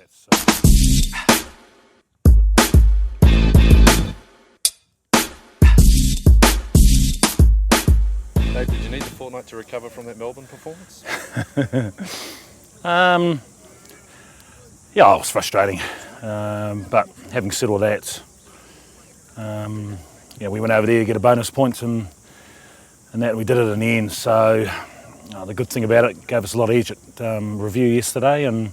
that's Dave, did you need the fortnight to recover from that Melbourne performance? Yeah, it was frustrating, but having said all that, we went over there to get a bonus points and that we did it in the end. So the good thing about it, gave us a lot of edge at review yesterday, and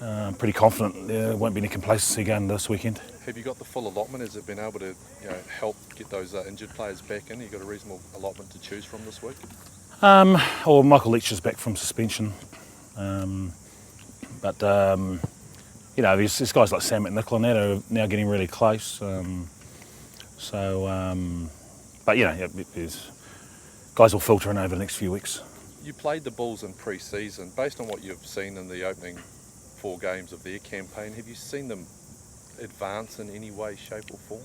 I'm pretty confident there won't be any complacency going this weekend. Have you got the full allotment? Has it been able to help get those injured players back in? You got a reasonable allotment to choose from this week? Michael Leach is back from suspension, but there's guys like Sam McNichol and that are now getting really close. There's guys will filter in over the next few weeks. You played the Bulls in pre-season. Based on what you've seen in the opening 4 games of their campaign, have you seen them advance in any way, shape or form?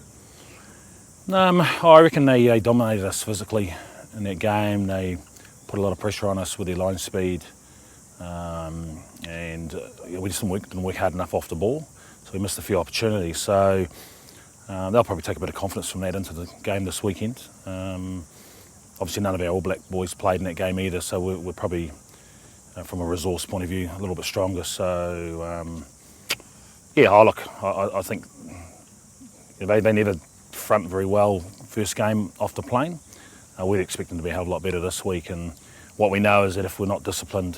I reckon they dominated us physically in that game. They put a lot of pressure on us with their line speed, and we just didn't work hard enough off the ball, so we missed a few opportunities. So they'll probably take a bit of confidence from that into the game this weekend. Obviously none of our All Black boys played in that game either, so we're probably, from a resource point of view, a little bit stronger. So I think they never front very well first game off the plane. We'd expect them to be a hell of a lot better this week, and what we know is that if we're not disciplined,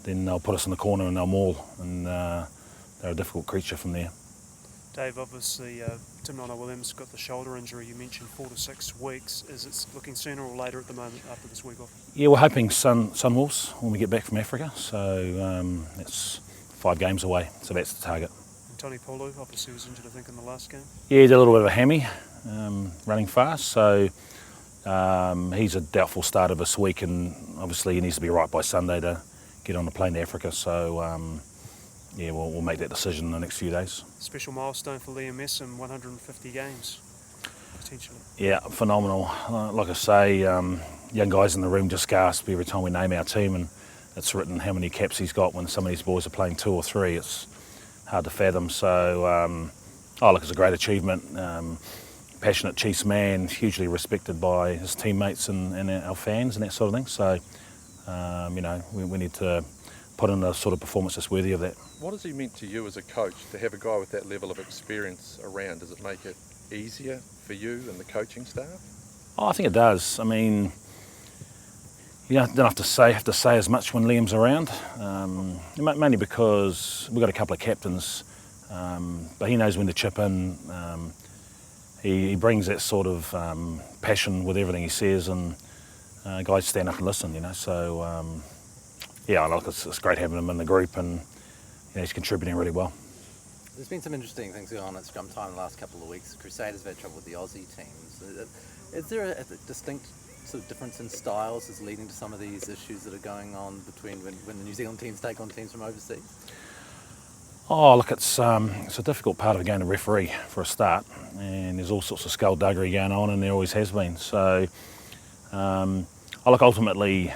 then they'll put us in the corner and they'll maul, and they're a difficult creature from there. Dave, obviously Tim Williams got the shoulder injury. You mentioned 4 to 6 weeks. Is it looking sooner or later at the moment after this week off? Yeah, we're hoping Sunwolves when we get back from Africa, so it's 5 games away, so that's the target. And Tony Polu obviously was injured, I think, in the last game. Yeah, he did a little bit of a hammy, running fast, so he's a doubtful starter this week, and obviously he needs to be right by Sunday to get on the plane to Africa, so we'll make that decision in the next few days. Special milestone for Liam Messam, 150 games, potentially. Yeah, phenomenal. Like I say, young guys in the room just gasp every time we name our team, and it's written how many caps he's got when some of these boys are playing 2 or 3. It's hard to fathom. So, it's a great achievement. Passionate Chiefs man, hugely respected by his teammates and our fans and that sort of thing. So, we need to put in a sort of performance that's worthy of that. What has he meant to you as a coach to have a guy with that level of experience around? Does it make it easier for you and the coaching staff? Oh, I think it does. I mean, you don't have to say as much when Liam's around, mainly because we've got a couple of captains, but he knows when to chip in. He brings that sort of passion with everything he says, and guys stand up and listen, So, it's great having him in the group, and he's contributing really well. There's been some interesting things going on at scrum time the last couple of weeks. Crusaders have had trouble with the Aussie teams. Is there a distinct sort of difference in styles that's leading to some of these issues that are going on between when the New Zealand teams take on teams from overseas? Oh, look, it's a difficult part of a game to referee for a start, and there's all sorts of skullduggery going on, and there always has been. So, ultimately,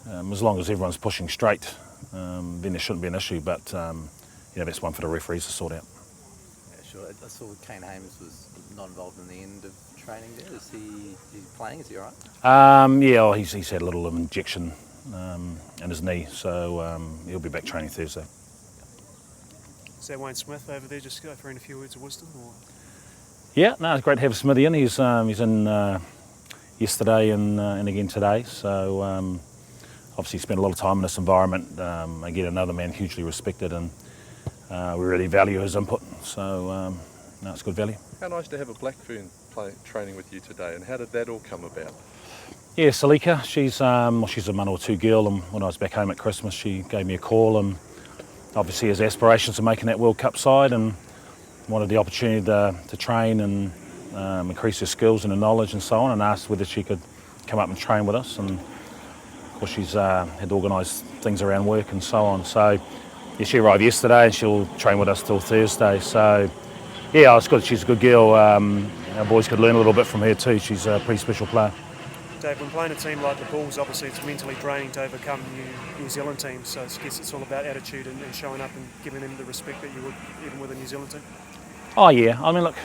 as long as everyone's pushing straight, then there shouldn't be an issue, but that's one for the referees to sort out. Yeah, sure. I saw Kane Hames was not involved in the end of training there. Is he playing? Is he all right? He's had a little injection in his knee, so he'll be back training Thursday. Is that Wayne Smith over there just offering a few words of wisdom? Or? Yeah, no, it's great to have Smithy in. He's in yesterday and again today, so obviously spent a lot of time in this environment. Again, another man hugely respected, and we really value his input, so it's good value. How nice to have a Blackfern training with you today, and how did that all come about? Yeah, Salika, she's a Manawatu girl, and when I was back home at Christmas she gave me a call, and obviously has aspirations of making that World Cup side, and wanted the opportunity to train and increase her skills and her knowledge and so on, and asked whether she could come up and train with us. And of course she's had to organise things around work and so on. So yeah, she arrived yesterday and she'll train with us till Thursday. So yeah, it's good. She's a good girl. Our boys could learn a little bit from her too. She's a pretty special player. Dave, when playing a team like the Bulls, obviously it's mentally draining to overcome New Zealand teams, so I guess it's all about attitude and showing up and giving them the respect that you would even with a New Zealand team. Oh yeah, I mean look,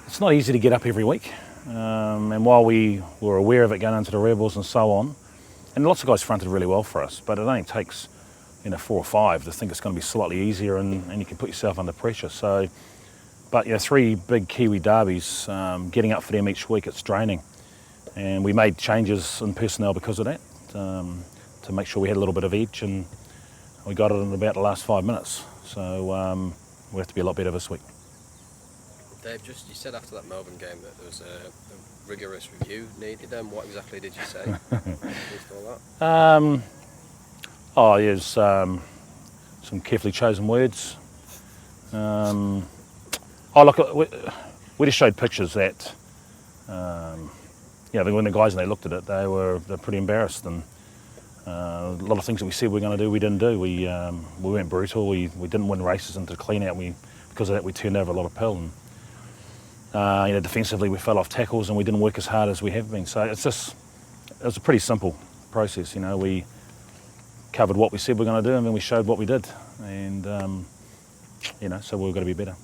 it's not easy to get up every week, and while we were aware of it going into the Rebels and so on, and lots of guys fronted really well for us, but it only takes 4 or 5 to think it's going to be slightly easier, and you can put yourself under pressure. So, but 3 big Kiwi derbies, getting up for them each week, it's draining. And we made changes in personnel because of that, to make sure we had a little bit of edge, and we got it in about the last 5 minutes. So we have to be a lot better this week. Dave, you said after that Melbourne game that there was a rigorous review needed. What exactly did you say? All that? There's some carefully chosen words. Look, we just showed pictures that. When the guys and they looked at it, they're pretty embarrassed, and a lot of things that we said we were going to do, we didn't do. We weren't brutal. We didn't win races into the clean out. Because of that, we turned over a lot of pill. And defensively, we fell off tackles, and we didn't work as hard as we have been. So it was a pretty simple process. We covered what we said we were going to do, and then we showed what we did, and so we've got to be better.